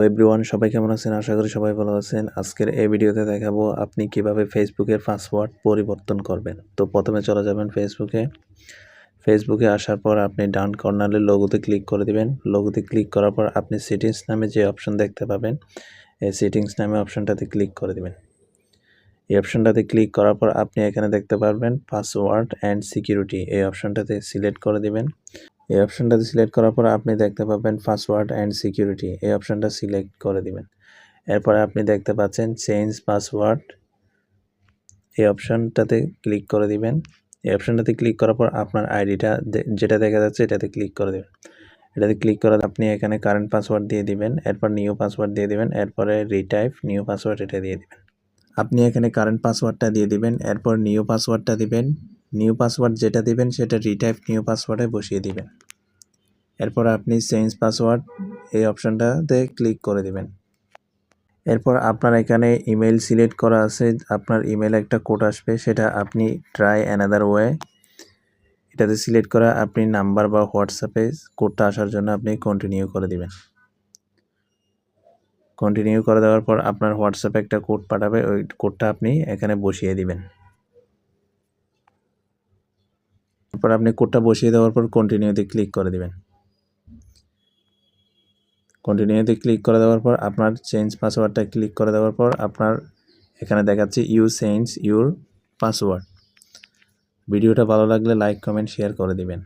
Everyone সবাই কেমন আছেন? আশা করি সবাই ভালো আছেন। আজকের এই ভিডিওতে দেখাবো আপনি কিভাবে ফেসবুকের পাসওয়ার্ড পরিবর্তন করবেন। তো প্রথমে চলে যাবেন ফেসবুকে আসার পর আপনি ডান কর্নারে লোগোতে ক্লিক করে দিবেন। লোগোতে ক্লিক করার পর আপনি সেটিংস নামে যে অপশন দেখতে পাবেন, এই সেটিংস নামে অপশনটাতে ক্লিক করে দিবেন। এই অপশনটাতে ক্লিক করার পর আপনি এখানে দেখতে পারবেন পাসওয়ার্ড অ্যান্ড সিকিউরিটি, এই অপশনটাতে সিলেক্ট করে দিবেন। এই অপশনটাতে সিলেক্ট করার পর আপনি দেখতে পাবেন পাসওয়ার্ড অ্যান্ড সিকিউরিটি, এই অপশনটা সিলেক্ট করে দিবেন। এরপরে আপনি দেখতে পাচ্ছেন চেঞ্জ পাসওয়ার্ড, এই অপশনটাতে ক্লিক করে দিবেন। এই অপশনটাতে ক্লিক করার পর আপনার আইডিটা যেটা দেখা যাচ্ছে এটাতে ক্লিক করে দেবেন। এটাতে ক্লিক করে আপনি এখানে কারেন্ট পাসওয়ার্ড দিয়ে দিবেন, এরপর নিউ পাসওয়ার্ড দিয়ে দিবেন, এরপরে রিটাইপ নিউ পাসওয়ার্ড এটা দিয়ে দিবেন। আপনি এখানে কারেন্ট পাসওয়ার্ডটা দিয়ে দিবেন, এরপর নিউ পাসওয়ার্ডটা দিবেন। নিউ পাসওয়ার্ড যেটা দিবেন সেটা রিটাইপ নিউ পাসওয়ার্ডে বসিয়ে দিবেন। এরপর আপনি চেঞ্জ পাসওয়ার্ড এই অপশনটাতে ক্লিক করে দিবেন। এরপর আপনার এখানে ইমেল সিলেক্ট করা আছে, আপনার ইমেলে একটা কোড আসবে, সেটা আপনি ট্রাই অ্যানাদার ওয়ে এটাতে সিলেক্ট করা আপনি নাম্বার বা হোয়াটসঅ্যাপে কোডটা আসার জন্য আপনি কন্টিনিউ করে দিবেন। কন্টিনিউ করে দেওয়ার পর আপনার হোয়াটসঅ্যাপে একটা কোড পাঠাবে, ওই কোডটা আপনি এখানে বসিয়ে দিবেন। তারপর আপনি কোডটা বসিয়ে দেওয়ার পর কন্টিনিউতে ক্লিক করে দিবেন। কন্টিনিউতে ক্লিক করে দেওয়ার পর আপনার চেঞ্জ পাসওয়ার্ডটা ক্লিক করে দেওয়ার পর আপনার এখানে দেখাচ্ছে ইউ চেঞ্জ ইউর পাসওয়ার্ড। ভিডিওটা ভালো লাগলে লাইক কমেন্ট শেয়ার করে দিবেন।